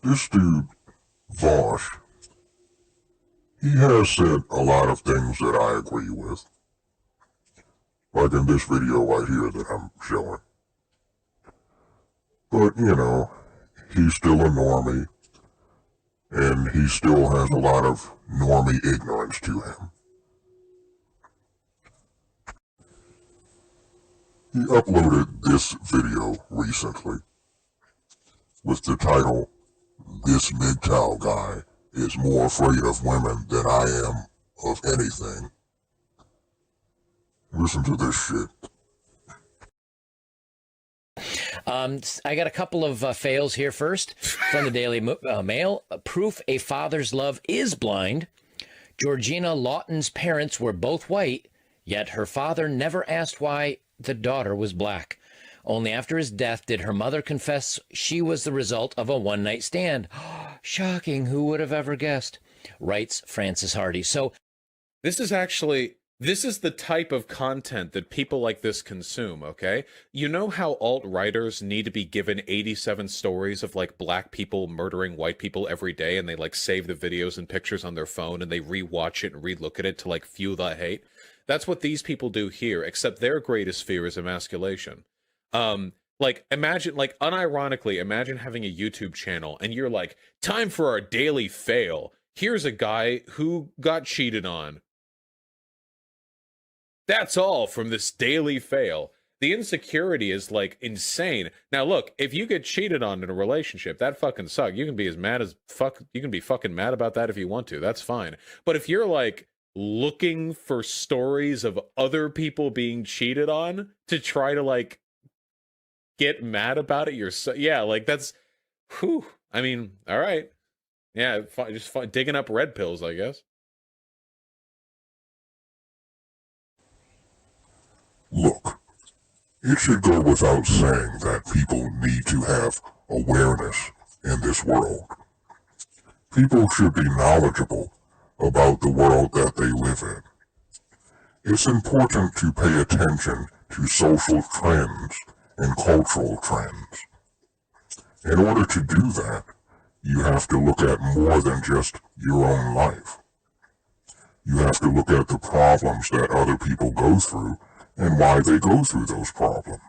This dude, Vaush, he has said a lot of things that I agree with. Like in this video right here that I'm showing. But, you know, he's still a normie, and he still has a lot of normie ignorance to him. He uploaded this video recently with the title, "This MGTOW Guy is more afraid of women than I am of anything." Listen to this shit. I got a couple of fails here first from the Daily Mail. Proof a father's love is blind. Georgina Lawton's parents were both white, yet her father never asked why the daughter was black. Only after his death did her mother confess she was the result of a one-night stand. Shocking, who would have ever guessed? Writes Francis Hardy. So this is the type of content that people like this consume, okay? You know how alt-writers need to be given 87 stories of, like, black people murdering white people every day, and they, like, save the videos and pictures on their phone, and they re-watch it and re-look at it to, like, fuel that hate? That's what these people do here, except their greatest fear is emasculation. Like, imagine, like, unironically, imagine having a YouTube channel, and you're like, time for our daily fail. Here's a guy who got cheated on. That's all from this daily fail. The insecurity is, like, insane. Now, look, if you get cheated on in a relationship, that fucking sucks. You can be as mad as fuck. You can be fucking mad about that if you want to. That's fine. But if you're, like, looking for stories of other people being cheated on to try to, like, get mad about it yourself, yeah, like, that's, whew. I mean, all right. Yeah, just digging up red pills, I guess. Look, it should go without saying that people need to have awareness in this world. People should be knowledgeable about the world that they live in. It's important to pay attention to social trends and cultural trends. In order to do that, you have to look at more than just your own life. You have to look at the problems that other people go through and why they go through those problems.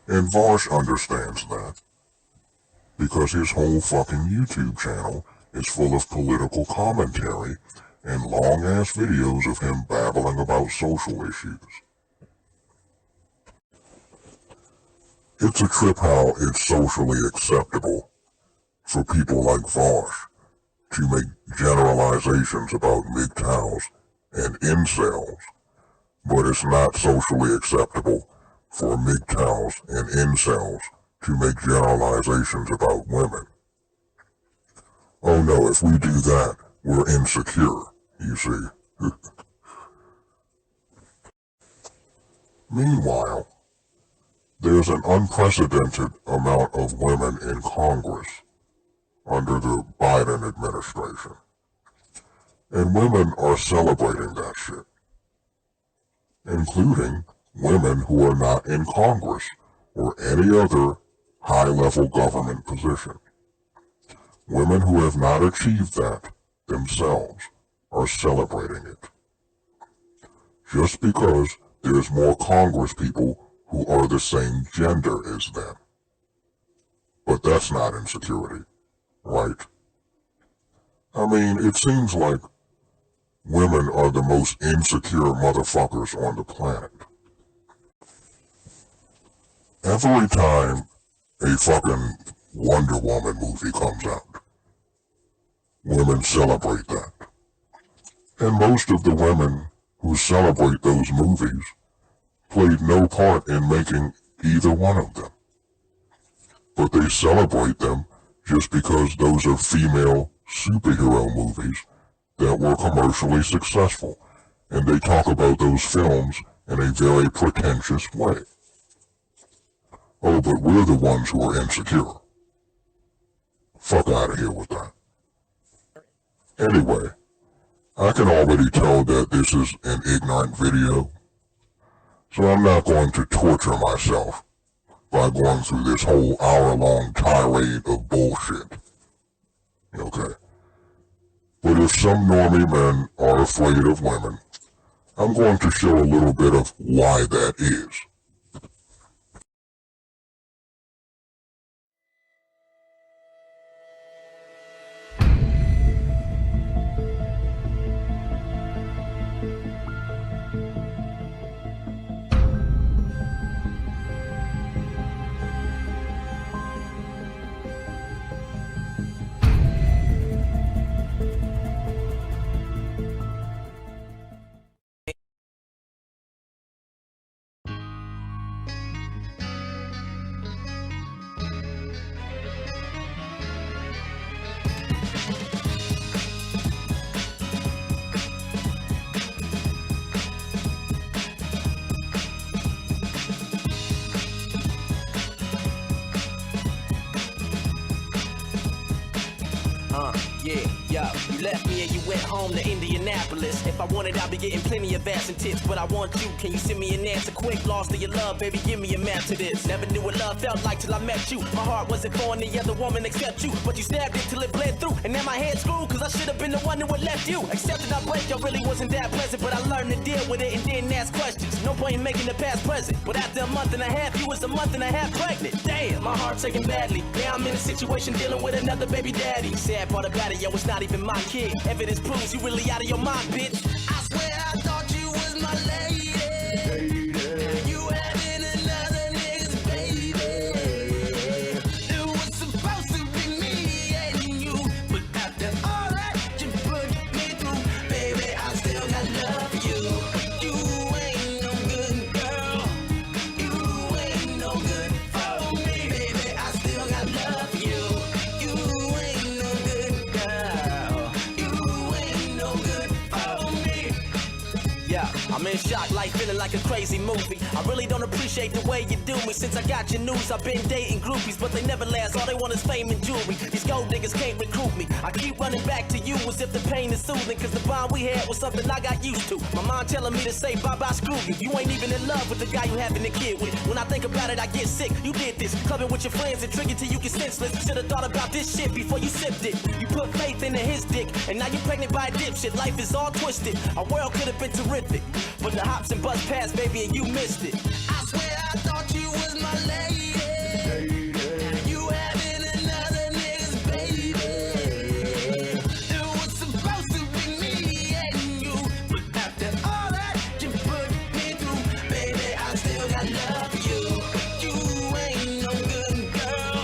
And Vaush understands that, because his whole fucking YouTube channel is full of political commentary and long-ass videos of him babbling about social issues. It's a trip how it's socially acceptable for people like Vaush to make generalizations about MGTOWs and incels, but it's not socially acceptable for MGTOWs and incels to make generalizations about women. Oh no, if we do that, we're insecure, you see. Meanwhile, there's an unprecedented amount of women in Congress under the Biden administration. And women are celebrating that shit. Including women who are not in Congress or any other high-level government position. Women who have not achieved that themselves are celebrating it. Just because there's more Congress people who are the same gender as them. But that's not insecurity, right? I mean, it seems like women are the most insecure motherfuckers on the planet. Every time a fucking Wonder Woman movie comes out, women celebrate that. And most of the women who celebrate those movies played no part in making either one of them. But they celebrate them just because those are female superhero movies that were commercially successful, and they talk about those films in a very pretentious way. Oh, but we're the ones who are insecure. Fuck out of here with that. Anyway, I can already tell that this is an ignorant video, so I'm not going to torture myself by going through this whole hour-long tirade of bullshit. Okay? But if some normie men are afraid of women, I'm going to show a little bit of why that is. Yo, you left me and you went home to Indianapolis. If I wanted, I'd be getting plenty of ass and tits, but I want you. Can you send me an answer quick? Lost to your love, baby, give me a map to this. Never knew what love felt like till I met you. My heart wasn't for any other woman except you, but you stabbed it till it bled through. And now my head's screwed, cause I should have been the one who would left you. Accepted our break, yo, really wasn't that pleasant, but I learned to deal with it and didn't ask questions. No point in making the past present, but after a month and a half, you was a month and a half pregnant. Damn, my heart's aching badly. Now I'm in a situation dealing with another baby daddy. Sad part about it, yo, it's not even my kid. Evidence proves you really out of your mind, bitch. I swear I thought you was my lady. You having another nigga's baby. It was supposed to be me and you, but after all that you put me through, baby, I still got love for you. You ain't no good girl. You ain't no good for me, baby. I still got love for you. You ain't no good girl. You ain't no good for me. Yeah, I'm in shock, like feeling like a crazy movie. I really don't appreciate the way you do me. Since I got your news, I've been dating groupies, but they never last. All they want is fame and jewelry. These gold diggers can't recruit me. I keep running back to you as if the pain is soothing, cause the bond we had was something I got used to. My mind telling me to say bye-bye, screw you. You ain't even in love with the guy you having a kid with. When I think about it, I get sick. You did this, clubbing with your friends and triggered till you get senseless. Should've thought about this shit before you sipped it. You put faith into his dick, and now you're pregnant by a dipshit. Life is all twisted. Our world could have been terrific, but the hops and bus passed, baby, and you missed it. I swear I thought you was my lady. You having another nigga's baby. It was supposed to be me and you, but after all that you put me through, baby, I still got love for you. You ain't no good girl.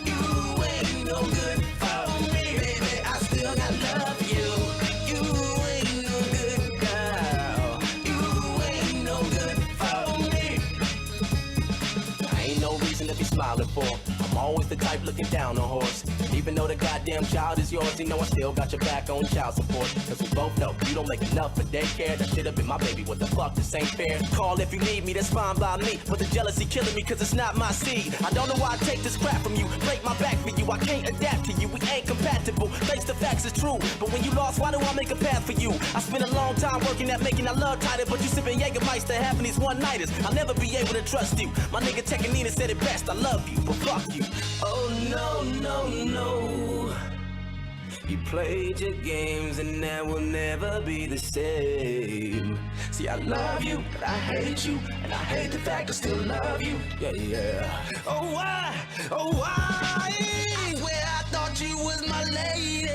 You ain't no good for me, baby. I still got love for you. You ain't no good girl. You ain't no good for me. Ain't no reason to be smiling for. I'm always the type looking down on horse. Even though the goddamn child is yours, you know I still got your back on child support. Cause we both know you don't make enough for daycare. That should've been my baby, what the fuck, this ain't fair. Call if you need me, that's fine by me. But the jealousy killing me cause it's not my seed. I don't know why I take this crap from you. Break my back for you, I can't adapt to you. We ain't compatible, face the facts is true. But when you lost, why do I make a path for you? I spent a long time working at making our love tighter, but you sipping Jägermeister having these one-nighters. I'll never be able to trust you. My nigga Tekanina said it best, I love you, but fuck you. Oh no, no, no. You played your games and that will never be the same. See, I love you, but I hate you, and I hate the fact I still love you. Yeah, yeah. Oh why? Oh why? I swear I thought you was my lady.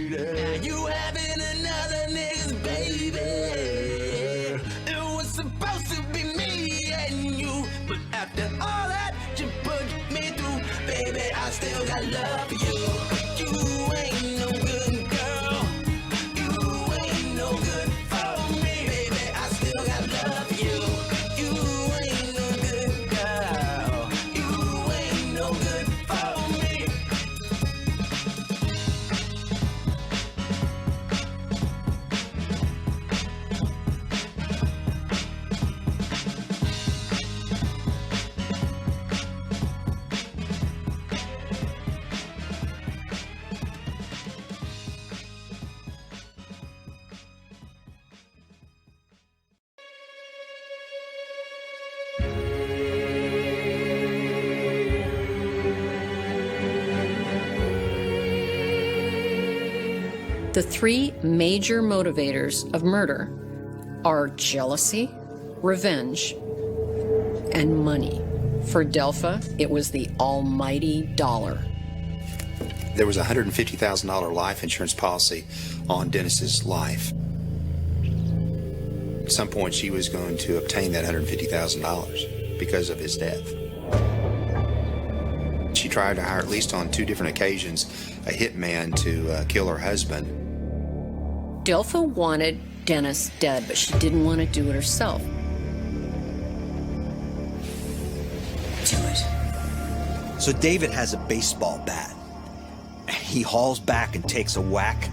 Now you having another nigga's baby. It was supposed to be me and you, but after all that you put me through, baby, I still got love for you. You ain't no good girl. You ain't no good for me, baby. I still got love for you. You ain't no good girl. You ain't no good for me. The three major motivators of murder are jealousy, revenge, and money. For Delpha, it was the almighty dollar. There was a $150,000 life insurance policy on Dennis's life. At some point, she was going to obtain that $150,000 because of his death. She tried to hire, at least on 2 different occasions, a hitman to kill her husband. Delpha wanted Dennis dead, but she didn't want to do it herself. Do it. So David has a baseball bat. He hauls back and takes a whack.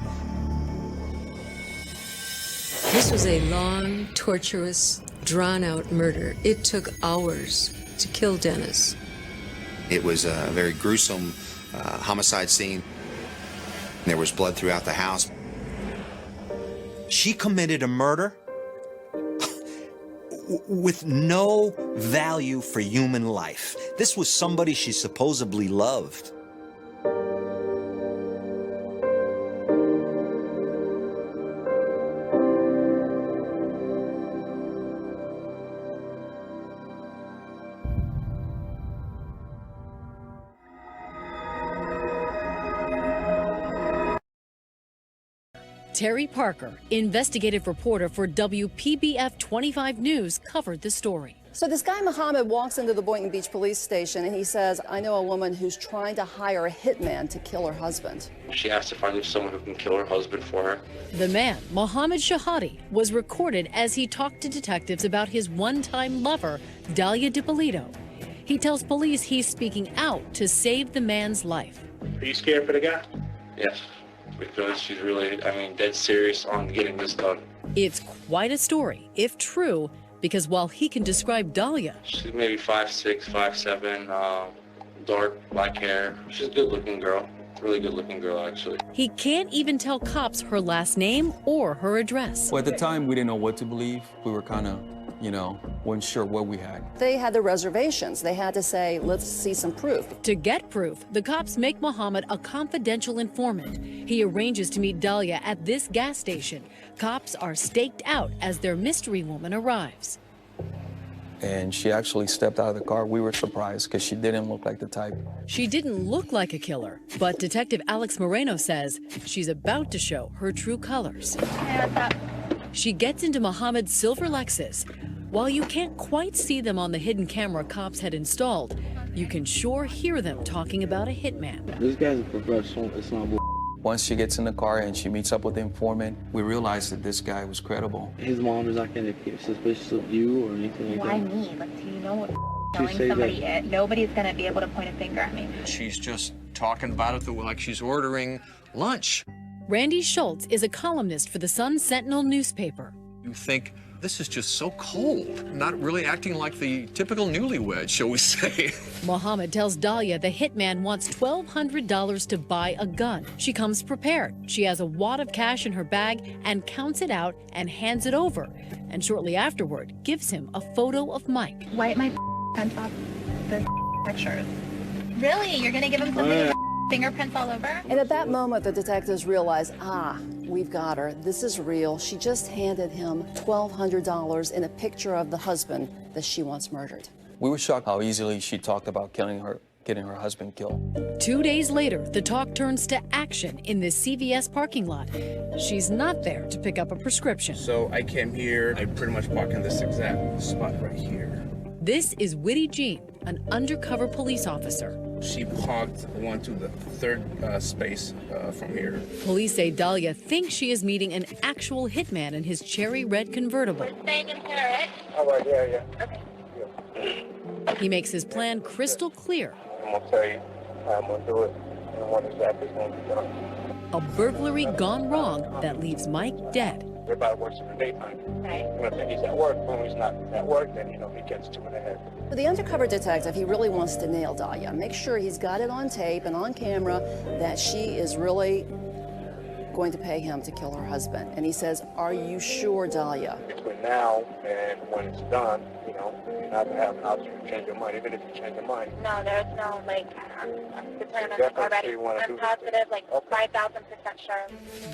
This was a long, torturous, drawn-out murder. It took hours to kill Dennis. It was a very gruesome homicide scene. There was blood throughout the house. She committed a murder with no value for human life. This was somebody she supposedly loved. Terry Parker, investigative reporter for WPBF 25 News, covered the story. So this guy Muhammad walks into the Boynton Beach police station and he says, I know a woman who's trying to hire a hitman to kill her husband. She asked if I knew someone who can kill her husband for her. The man, Mohammed Shahadi, was recorded as he talked to detectives about his one-time lover, Dalia DiPolito. He tells police he's speaking out to save the man's life. Are you scared for the guy? Yes, because she's really, dead serious on getting this done. It's quite a story, if true, because while he can describe Dalia, she's maybe 5'6", 5'7", dark black hair. She's a good-looking girl. Really good-looking girl, actually. He can't even tell cops her last name or her address. Well, at the time, we didn't know what to believe. We were kind of, weren't sure what we had. They had the reservations. They had to say, let's see some proof. To get proof, the cops make Mohammed a confidential informant. He arranges to meet Dalia at this gas station. Cops are staked out as their mystery woman arrives. And she actually stepped out of the car. We were surprised because she didn't look like the type. She didn't look like a killer, but Detective Alex Moreno says she's about to show her true colors. Hey, what's up? She gets into Mohammed's silver Lexus. While you can't quite see them on the hidden camera cops had installed, you can sure hear them talking about a hitman. This guy's a professional. It's not bull. Once she gets in the car and she meets up with the informant, we realized that this guy was credible. His mom is not going to get suspicious of you or anything like Why that. Why me? Like, do you know what telling somebody it? Nobody's going to be able to point a finger at me. She's just talking about it like she's ordering lunch. Randy Schultz is a columnist for the Sun Sentinel newspaper. You think, this is just so cold, not really acting like the typical newlywed, shall we say. Mohammed tells Dalia the hitman wants $1,200 to buy a gun. She comes prepared. She has a wad of cash in her bag and counts it out and hands it over. And shortly afterward, gives him a photo of Mike. Wipe my pants off the pictures. Really? You're going to give him something with fingerprints all over? And at that moment, the detectives realized, we've got her. This is real. She just handed him $1,200 in a picture of the husband that she once murdered. We were shocked how easily she talked about getting her husband killed. 2 days later, the talk turns to action in this CVS parking lot. She's not there to pick up a prescription. So I came here. I pretty much parked in this exact spot right here. This is Whitty Jean, an undercover police officer. She parked one to the third space from here. Police say Dalia thinks she is meeting an actual hitman in his cherry red convertible. We're staying in here, right? All right, yeah. Okay. He makes his plan crystal clear. I'm going to tell you how I'm going to do it and when exactly it's going to be done. A burglary gone wrong that leaves Mike dead. Everybody works in the daytime. Right. When he's at work, when he's not at work, then, he gets 2 in the head. For the undercover detective, he really wants to nail Dalia. Make sure he's got it on tape and on camera that she is really going to pay him to kill her husband. And he says, are you sure, Dalia? Between it now, and when it's done, you know, you have to have an option to change your mind, even if you change your mind. No, there's no, like, I'm determined Definitely already. you wanna I'm do positive, like, 5,000% sure.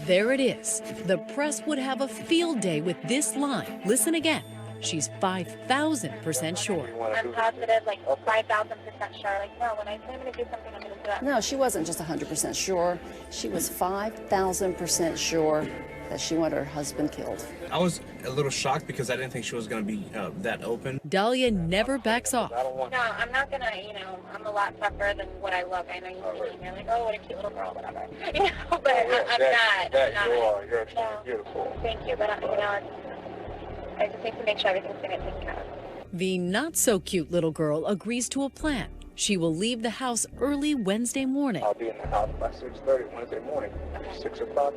There it is. The press would have a field day with this line. Listen again. She's 5,000% sure. I'm positive, like, 5,000% sure. Like, no, when I say I'm going to do something, I'm going to do it. No, she wasn't just 100% sure. She was 5,000% sure that she wanted her husband killed. I was a little shocked because I didn't think she was going to be that open. Dahlia never backs off. No, I'm not going to, you know, I'm a lot tougher than what I look. I know you're like, oh, what a cute little girl, whatever. You know, but I'm not. You are. You're extremely beautiful. Thank you, but, you know, I just need to make sure everything's going to get taken care of. The not-so-cute little girl agrees to a plan. She will leave the house early Wednesday morning. I'll be in the house by 6:30 Wednesday morning, 6 o'clock.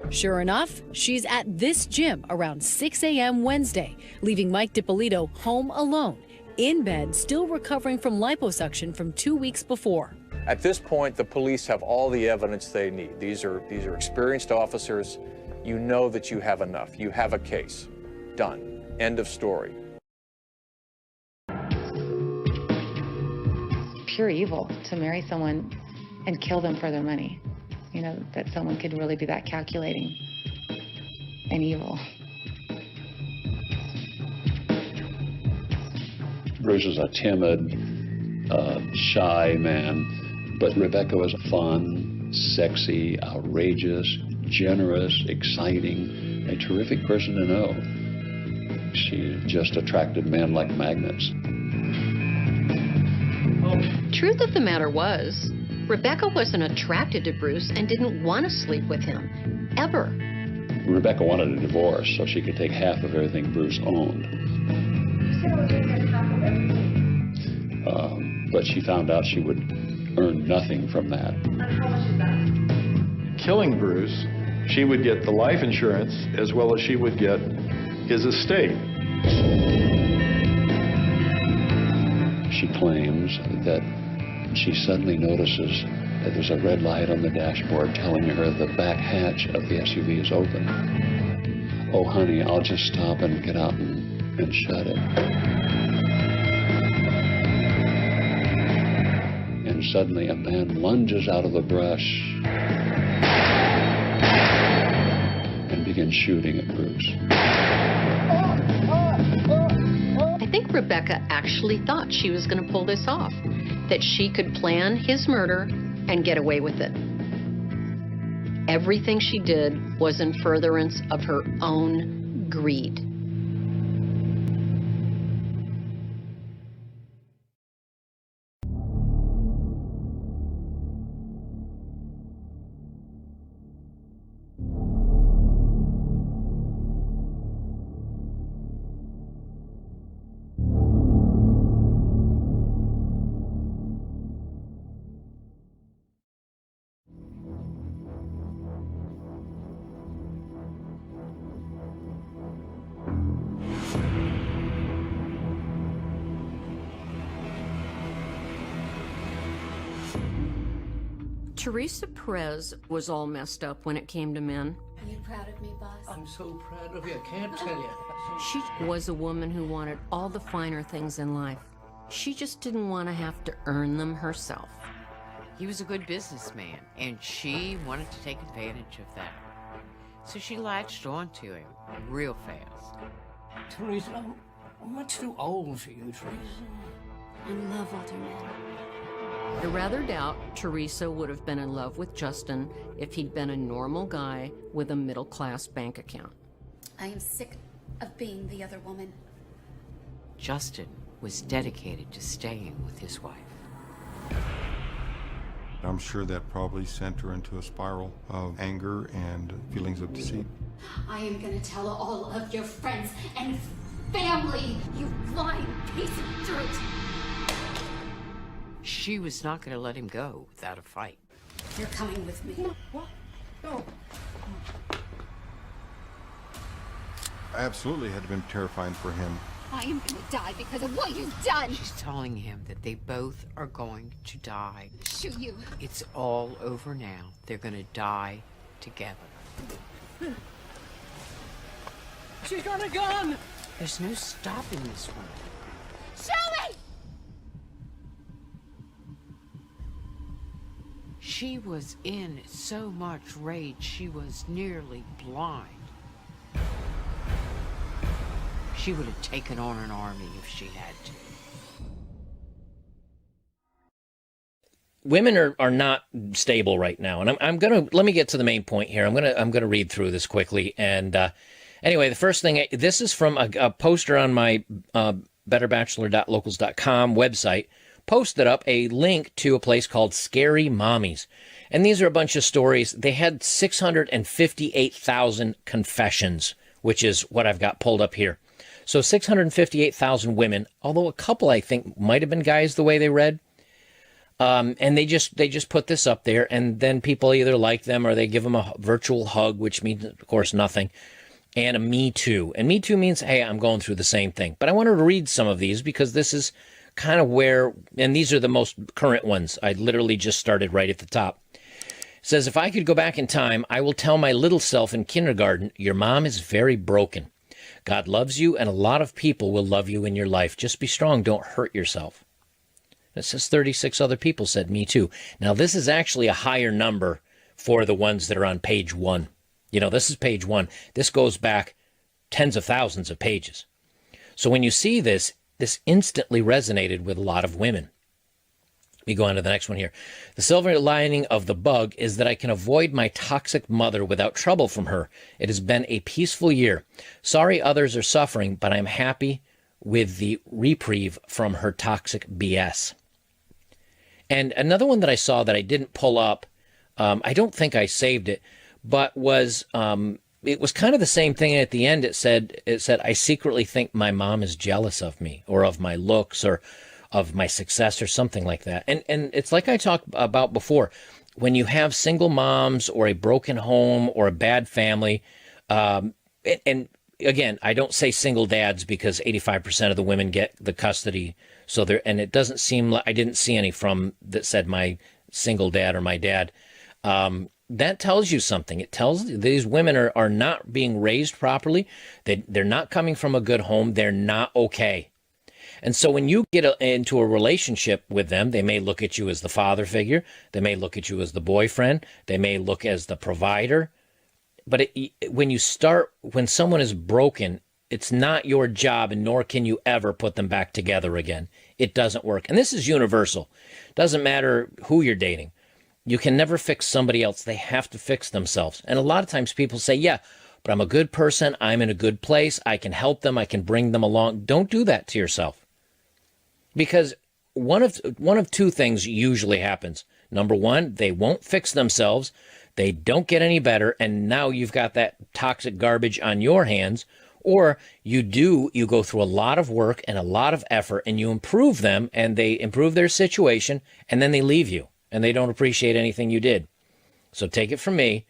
Sure enough, she's at this gym around 6 a.m. Wednesday, leaving Mike DiPolito home alone, in bed, still recovering from liposuction from 2 weeks before. At this point, the police have all the evidence they need. These are experienced officers. You know that you have enough. You have a case. Done. End of story. Pure evil to marry someone and kill them for their money. You know, that someone could really be that calculating and evil. Bruce is a timid, shy man, but Rebecca was fun, sexy, outrageous, generous, exciting, a terrific person to know. She just attracted men like magnets. Truth of the matter was, Rebecca wasn't attracted to Bruce and didn't want to sleep with him, ever. Rebecca wanted a divorce so she could take half of everything Bruce owned. But she found out she would earn nothing from that. Killing Bruce, she would get the life insurance as well as she would get his estate. She claims that she suddenly notices that there's a red light on the dashboard telling her the back hatch of the SUV is open. Oh, honey, I'll just stop and get out and shut it. And suddenly a man lunges out of the brush and begins shooting at Bruce. I think Rebecca actually thought she was going to pull this off, that she could plan his murder and get away with it. Everything she did was in furtherance of her own greed. Teresa Perez was all messed up when it came to men. Are you proud of me, boss? I'm so proud of you, I can't tell you. She was a woman who wanted all the finer things in life. She just didn't want to have to earn them herself. He was a good businessman, and she wanted to take advantage of that. So she latched onto him real fast. Teresa, I'm much too old for you, Teresa. I love older men. I rather doubt Teresa would have been in love with Justin if he'd been a normal guy with a middle-class bank account. I am sick of being the other woman. Justin was dedicated to staying with his wife. I'm sure that probably sent her into a spiral of anger and feelings of deceit. I am gonna tell all of your friends and family, you lying piece of dirt. She was not going to let him go without a fight. You're coming with me. No, what? No. Absolutely had been terrifying for him. I am gonna die because of what you've done. She's telling him that they both are going to die. Shoot you. It's all over now. They're going to die together. She got a gun! There's no stopping this woman. Show me! She was in so much rage, she was nearly blind. She would have taken on an army if she had to. Women are not stable right now, and I'm gonna let me get to the main point here. I'm gonna read through this quickly. And anyway, the first thing, this is from a poster on my betterbachelor.locals.com website. Posted up a link to a place called Scary Mommies, and these are a bunch of stories. They had 658,000 confessions, which is what I've got pulled up here. So 658,000 women, although a couple I think might have been guys the way they read. And they just put this up there, and then people either like them or they give them a virtual hug, which means, of course, nothing, and a Me Too. And Me Too means, hey, I'm going through the same thing. But I wanted to read some of these because this is kind of where, and these are the most current ones. I literally just started right at the top. It says, if I could go back in time, I will tell my little self in kindergarten, your mom is very broken. God loves you, and a lot of people will love you in your life. Just be strong. Don't hurt yourself. It says 36 other people said Me Too. Now, this is actually a higher number for the ones that are on page 1. You know, this is page 1. This goes back tens of thousands of pages. So when you see this instantly resonated with a lot of women. Let me go on to the next one here. The silver lining of the bug is that I can avoid my toxic mother without trouble from her. It has been a peaceful year. Sorry others are suffering, but I'm happy with the reprieve from her toxic BS. And another one that I saw that I didn't pull up, I don't think I saved it, but was it was kind of the same thing. And at the end, it said, I secretly think my mom is jealous of me or of my looks or of my success or something like that. And it's like I talked about before, when you have single moms or a broken home or a bad family, and again, I don't say single dads because 85% of the women get the custody. So there, and it doesn't seem like I didn't see any from that said my single dad or my dad. That tells you something. It tells these women are not being raised properly. They're not coming from a good home. They're not okay. And so when you get into a relationship with them, they may look at you as the father figure. They may look at you as the boyfriend. They may look as the provider. But when someone is broken, it's not your job, and nor can you ever put them back together again. It doesn't work. And this is universal. Doesn't matter who you're dating. You can never fix somebody else. They have to fix themselves. And a lot of times people say, yeah, but I'm a good person. I'm in a good place. I can help them. I can bring them along. Don't do that to yourself. Because one of two things usually happens. Number one, they won't fix themselves. They don't get any better. And now you've got that toxic garbage on your hands. Or you go through a lot of work and a lot of effort and you improve them and they improve their situation and then they leave you and they don't appreciate anything you did. So take it from me.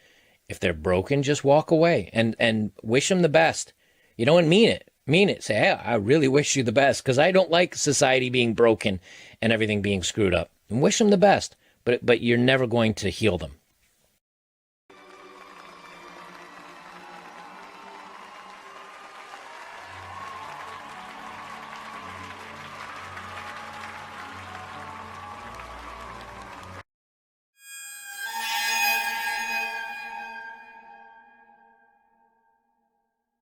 If they're broken, just walk away and wish them the best. You know, and mean it. Mean it. Say, hey, I really wish you the best because I don't like society being broken and everything being screwed up. And wish them the best. But you're never going to heal them.